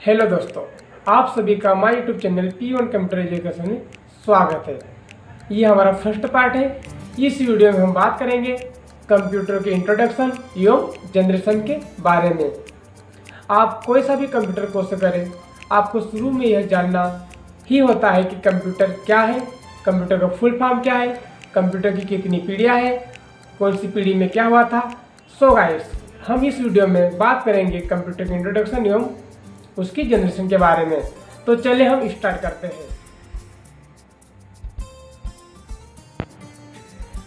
Hello दोस्तों, आप सभी का my YouTube channel P1 computer education में स्वागत है। ये हमारा फर्स्ट पार्ट है। इस वीडियो में हम बात करेंगे कंप्यूटर के इंट्रोडक्शन एवं जनरेशन के बारे में। आप कोई सा भी कंप्यूटर कोर्स करें, आपको शुरू में यह जानना ही होता है कि कंप्यूटर क्या है, कंप्यूटर का फुल फॉर्म क्या है, कंप्यूटर की कितनी पीढ़ियाँ हैं, कौन सी पीढ़ी में क्या हुआ था। सो गाइस, हम इस वीडियो में बात करेंगे कंप्यूटर के इंट्रोडक्शन एवं उसकी जनरेशन के बारे में। तो चलिए हम स्टार्ट करते हैं।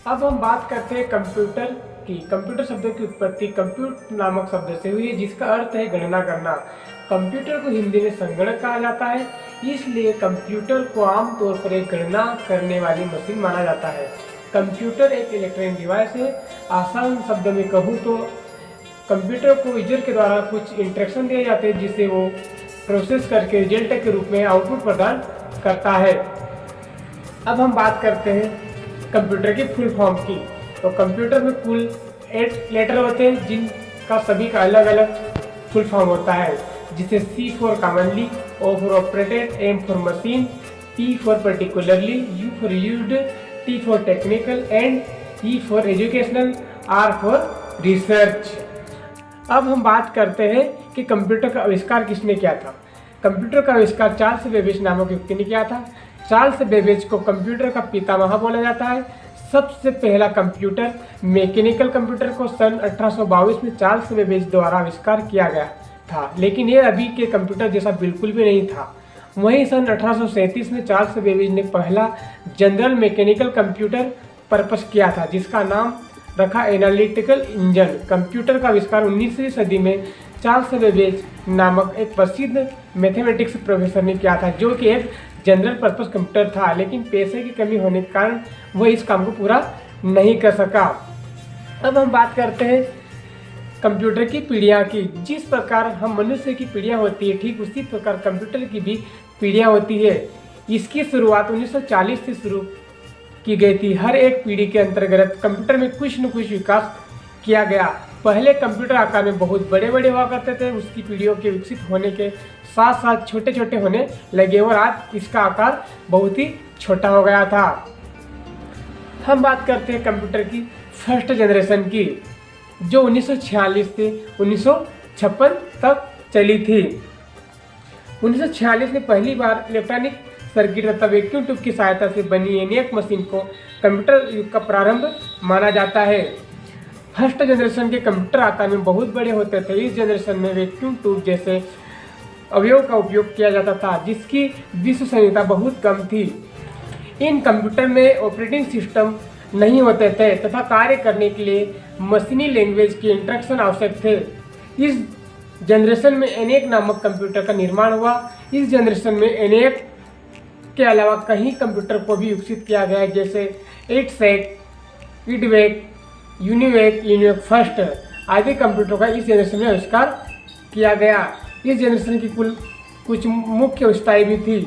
अब हम बात करते हैं कंप्यूटर की। कंप्यूटर शब्द की उत्पत्ति कंप्यूट नामक शब्द से हुई है, जिसका अर्थ है गणना करना। कंप्यूटर को हिंदी में संगणक कहा जाता है, इसलिए कंप्यूटर को आमतौर पर एक गणना करने वाली मशीन माना जाता है। कंप्यूटर एक इलेक्ट्रॉनिक डिवाइस है। आसान शब्द में कहूँ तो कंप्यूटर को यूजर के द्वारा कुछ इंस्ट्रक्शन दिए जाते हैं, जिसे वो प्रोसेस करके रिजल्ट के रूप में आउटपुट प्रदान करता है। अब हम बात करते हैं कंप्यूटर की फुल फॉर्म की। तो कंप्यूटर में कुल 8 लेटर होते हैं, जिनका सभी का अलग अलग फुल फॉर्म होता है, जिसे C for commonly, O for operated, M for machine, P for particularly, U for used, T for technical and E for educational, R for research. अब हम बात करते हैं कि कंप्यूटर का आविष्कार किसने किया था। कंप्यूटर का आविष्कार चार्ल्स बेबेज नामक व्यक्ति ने किया था। चार्ल्स बेबेज को कंप्यूटर का पितामह बोला जाता है। सबसे पहला कंप्यूटर मैकेनिकल कंप्यूटर को सन 1822 में चार्ल्स बेबेज द्वारा आविष्कार किया गया था, लेकिन ये अभी के कंप्यूटर जैसा बिल्कुल भी नहीं था। वहीं सन 1837 में चार्ल्स बेबेज ने पहला जनरल मैकेनिकल कंप्यूटर पर्पस किया था, जिसका नाम रखा एनालिटिकल इंजन। कंप्यूटर का आविष्कार 19वीं सदी में चार्ल्स बेबेज नामक एक प्रसिद्ध मैथमेटिक्स प्रोफेसर ने किया था, जो कि एक जनरल पर्पस कंप्यूटर था, लेकिन पैसे की कमी होने के कारण वह इस काम को पूरा नहीं कर सका। अब हम बात करते हैं कंप्यूटर की पीढ़ियाँ की। जिस प्रकार हम मनुष्य की पीढ़ियाँ होती है, ठीक उसी प्रकार कंप्यूटर की भी पीढ़ियाँ होती है। इसकी शुरुआत 1940 से शुरू की गई थी। हर एक पीढ़ी के अंतर्गत कंप्यूटर में कुछ न कुछ विकास किया गया। पहले कंप्यूटर आकार में बहुत बड़े बड़े हुआ करते थे, उसकी पीढ़ियों के विकसित होने के साथ साथ छोटे छोटे होने लगे और आज इसका आकार बहुत ही छोटा हो गया था। हम बात करते हैं कंप्यूटर की फर्स्ट जनरेशन की, जो 1946 से 1956 तक चली थी। 1946 में पहली बार इलेक्ट्रॉनिक सर्किट तथा वैक्यूम ट्यूब की सहायता से बनी एनियक मशीन को कंप्यूटर युग का प्रारंभ माना जाता है। फर्स्ट जनरेशन के कंप्यूटर आकार में बहुत बड़े होते थे। इस जनरेशन में वैक्यूम ट्यूब जैसे अवयव का उपयोग किया जाता था, जिसकी विश्व संहिता बहुत कम थी। इन कंप्यूटर में ऑपरेटिंग सिस्टम नहीं होते थे तथा कार्य करने के लिए मशीनी लैंग्वेज के इंस्ट्रक्शन आवश्यक थे। इस जनरेशन में एनियक नामक कंप्यूटर का निर्माण हुआ। इस जनरेशन में एनियक के अलावा कई कंप्यूटर को भी विकसित किया गया है, जैसे 8सेक, इडवेक, यूनिवेक फर्स्ट आदि कंप्यूटर का इस जनरेशन में आविष्कार किया गया। इस जनरेशन की कुल कुछ मुख्य विशेषताएं भी थी।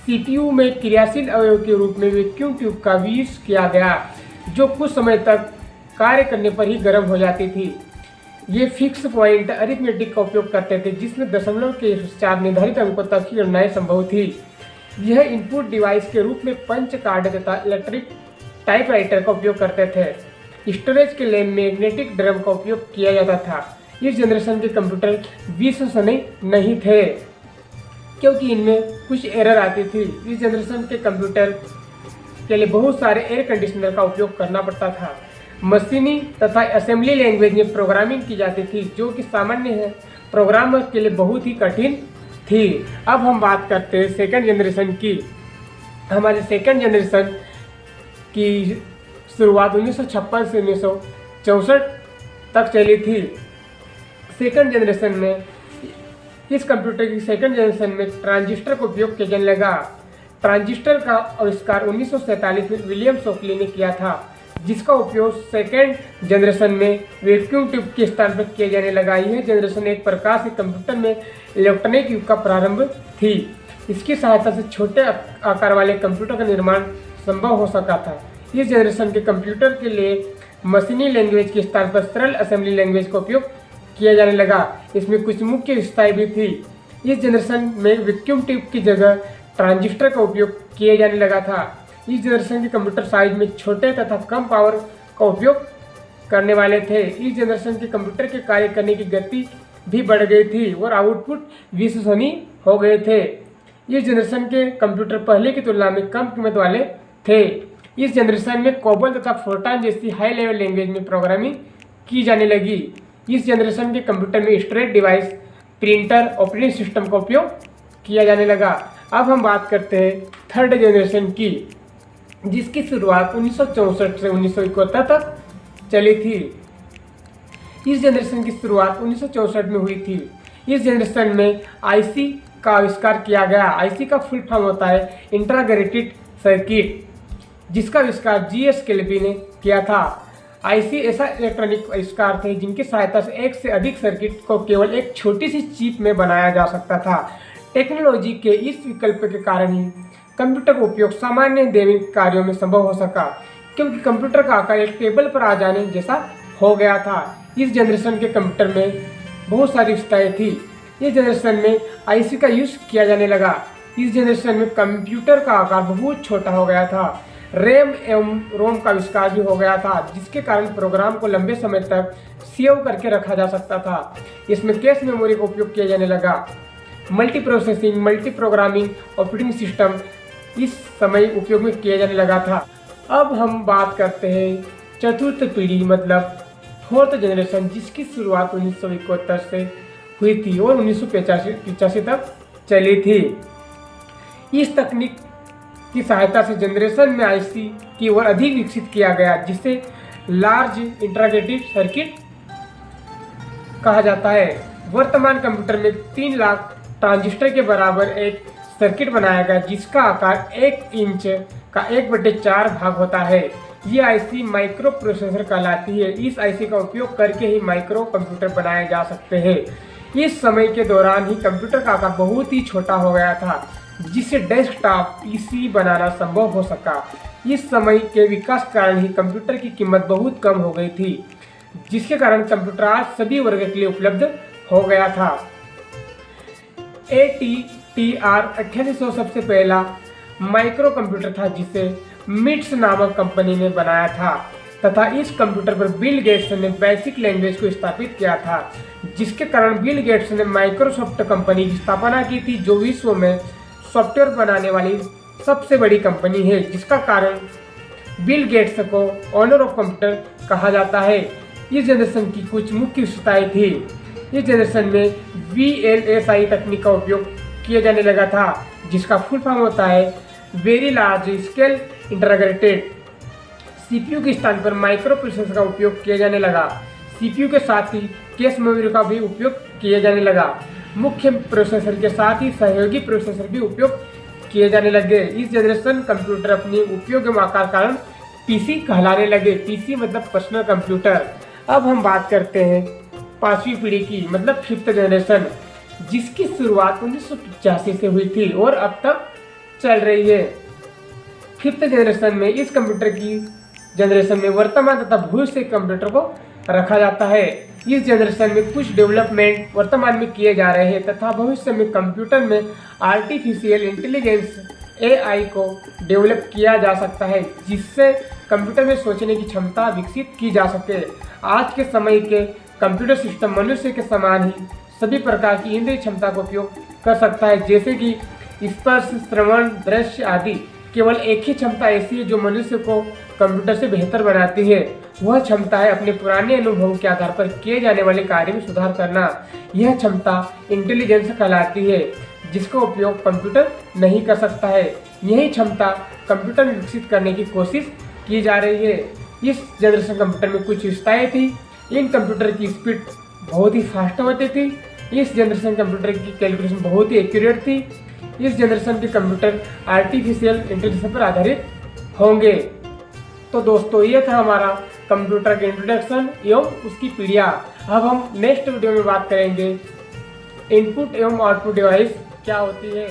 सीपीयू में क्रियाशील अवयव के रूप में वैक्यूम ट्यूब का विकास किया गया, जो कुछ समय तक कार्य करने पर ही गर्म हो जाती थी। ये फिक्स पॉइंट अरिथमेटिक का उपयोग करते थे, जिसमें दशमलव के 4 निर्धारित अंकों तक की गणनाएं संभव थी। यह इनपुट डिवाइस के रूप में पंच कार्ड तथा इलेक्ट्रिक टाइपराइटर का उपयोग करते थे। स्टोरेज के लिए मैग्नेटिक ड्रम का उपयोग किया जाता था। इस जनरेशन के कंप्यूटर विश्वसनीय नहीं थे, क्योंकि इनमें कुछ एरर आती थी। इस जनरेशन के कंप्यूटर के लिए बहुत सारे एयर कंडीशनर का उपयोग करना पड़ता था। मशीनी तथा असेंबली लैंग्वेज में प्रोग्रामिंग की जाती थी, जो कि सामान्य है प्रोग्रामर के लिए बहुत ही कठिन थी। अब हम बात करते हैं सेकंड जनरेशन की। हमारे सेकंड जनरेशन की शुरुआत 1956 से 1964 तक चली थी। सेकंड जनरेशन में इस कंप्यूटर की सेकंड जनरेशन में ट्रांजिस्टर का उपयोग किया जाने लगा। ट्रांजिस्टर का आविष्कार 1947 में विलियम शॉकली ने किया था, जिसका उपयोग सेकेंड जनरेशन में वैक्यूम ट्यूब के स्थान पर किया जाने लगा। यह जनरेशन एक प्रकार से कंप्यूटर में इलेक्ट्रॉनिक युग का प्रारंभ थी। इसकी सहायता से छोटे आकार वाले कंप्यूटर का निर्माण संभव हो सका था। इस जनरेशन के कंप्यूटर के लिए मशीनी लैंग्वेज के स्थान पर सरल असेंबली लैंग्वेज का उपयोग किया जाने लगा। इसमें कुछ मुख्य विशेषताएं भी थी। इस जनरेशन में वैक्यूम ट्यूब की जगह ट्रांजिस्टर का उपयोग किया जाने लगा था। इस जनरेशन के कंप्यूटर साइज में छोटे तथा कम पावर का उपयोग करने वाले थे। इस जनरेशन के कंप्यूटर के कार्य करने की गति भी बढ़ गई थी और आउटपुट विश्वसनीय हो गए थे। इस जनरेशन के कंप्यूटर पहले की तुलना में कम कीमत वाले थे। इस जनरेशन में कोबल तथा फोर्टान जैसी हाई लेवल लैंग्वेज में प्रोग्रामिंग की जाने लगी। इस जनरेशन के कंप्यूटर में storage device, printer, operating system का उपयोग किया जाने लगा। अब हम बात करते हैं थर्ड जनरेशन की, जिसकी शुरुआत 1964 से 1971 तक चली थी। इस जनरेशन की शुरुआत 1964 में हुई थी। इस जनरेशन में आईसी का आविष्कार किया गया। आईसी का फुल फॉर्म होता है इंटीग्रेटेड सर्किट, जिसका आविष्कार जीएस केल्वी ने किया था। आईसी ऐसा इलेक्ट्रॉनिक आविष्कार थे जिनकी सहायता से एक से अधिक सर्किट को केवल एक छोटी सी चिप में बनाया जा सकता था। टेक्नोलॉजी के इस विकल्प के कारण ही कंप्यूटर का उपयोग सामान्य दैनिक कार्यों में संभव हो सका, क्योंकि कंप्यूटर का आकार एक टेबल पर आ जाने जैसा हो गया था। इस जनरेशन के कंप्यूटर में बहुत सारी विशेषताएं थी। इस जनरेशन में आईसी का यूज किया जाने लगा। इस जनरेशन में कंप्यूटर का आकार बहुत छोटा हो गया था। रैम एवं रोम का आविष्कार भी हो गया था, जिसके कारण प्रोग्राम को लंबे समय तक सेव करके रखा जा सकता था। इसमें कैश मेमोरी का उपयोग किया जाने लगा। Multi processing, multi programming operating system इस समय उपयोग में किया जाने लगा था। अब हम बात करते हैं चतुर्थ पीढ़ी मतलब फोर्थ जनरेशन, जिसकी शुरुआत 1971 से हुई थी और 1985 तक चली थी। इस तकनीक की सहायता से जनरेशन में आईसी की ओर अधिक विकसित किया गया, जिसे लार्ज इंटीग्रेटेड सर्किट कहा जाता है। वर्तमान कंप्यूटर में 3 लाख ट्रांजिस्टर के बराबर एक सर्किट बनाया गया, जिसका आकार 1 इंच का 1/4 भाग होता है। ये आईसी माइक्रो प्रोसेसर कहलाती है। इस आईसी का उपयोग करके ही माइक्रो कंप्यूटर बनाए जा सकते हैं। इस समय के दौरान ही कंप्यूटर का आकार बहुत ही छोटा हो गया था, जिससे डेस्कटॉप पीसी बनाना संभव हो सका। इस समय के विकास के कारण ही कंप्यूटर की कीमत बहुत कम हो गई थी, जिसके कारण कंप्यूटर आज सभी वर्ग के लिए उपलब्ध हो गया था। ATTR 8800 सबसे पहला माइक्रो कंप्यूटर था, जिसे मिट्स नामक कंपनी ने बनाया था तथा इस कंप्यूटर पर बिल गेट्स ने बेसिक लैंग्वेज को स्थापित किया था, जिसके कारण बिल गेट्स ने माइक्रोसॉफ्ट कंपनी की स्थापना की थी, जो विश्व में सॉफ्टवेयर बनाने वाली सबसे बड़ी कंपनी है, जिसका कारण बिल गेट्स को ऑनर ऑफ कंप्यूटर कहा जाता है। इस जनरेशन की कुछ मुख्य विशेषताएं थी। इस जनरेशन में VLSI तकनीक का उपयोग किया जाने लगा था, जिसका फुल फॉर्म होता है very large scale integrated. CPU के स्थान पर माइक्रो प्रोसेसर का उपयोग किया जाने लगा। CPU के साथ ही कैश मेमोरी का भी उपयोग किया जाने लगा। मुख्य प्रोसेसर के साथ ही सहयोगी प्रोसेसर भी उपयोग किए जाने लगे। इस जनरेशन कंप्यूटर अपनी उपयोग आकार कारण पीसी कहलाने लगे। पीसी मतलब पर्सनल कंप्यूटर। अब हम बात करते हैं 5वीं पीढ़ी की मतलब 5th जनरेशन, जिसकी शुरुआत 1985 से हुई थी और अब तक चल रही है। 5th जनरेशन में इस कंप्यूटर की जनरेशन में वर्तमान तथा भविष्य के कंप्यूटर को रखा जाता है। इस जनरेशन में कुछ डेवलपमेंट वर्तमान में किए जा रहे हैं तथा भविष्य में कंप्यूटर में आर्टिफिशियल इंटेलिजेंस AI को डेवलप किया जा सकता है, जिससे कंप्यूटर में सोचने की क्षमता विकसित की जा सके। आज के समय के कंप्यूटर सिस्टम मनुष्य के समान ही सभी प्रकार की इंद्रिय क्षमता का उपयोग कर सकता है, जैसे कि स्पर्श, श्रवण, दृश्य आदि। केवल एक ही क्षमता ऐसी है जो मनुष्य को कंप्यूटर से बेहतर बनाती है। वह क्षमता है अपने पुराने अनुभवों के आधार पर किए जाने वाले कार्य में सुधार करना। यह क्षमता इंटेलिजेंस कहलाती है, जिसका उपयोग कंप्यूटर नहीं कर सकता है। यही क्षमता कंप्यूटर में विकसित करने की कोशिश की जा रही है। इस जनरेशन कंप्यूटर में कुछ विशेषताएं थी। इन कंप्यूटर की स्पीड बहुत ही फास्ट होती थी। इस जनरेशन कंप्यूटर की कैलकुलेशन बहुत ही एक्यूरेट थी। इस जनरेशन के कंप्यूटर आर्टिफिशियल इंटेलिजेंस पर आधारित होंगे। तो दोस्तों, ये था हमारा कंप्यूटर के इंट्रोडक्शन एवं उसकी पीढ़ियाँ। अब हम नेक्स्ट वीडियो में बात करेंगे इनपुट एवं आउटपुट डिवाइस क्या होती है।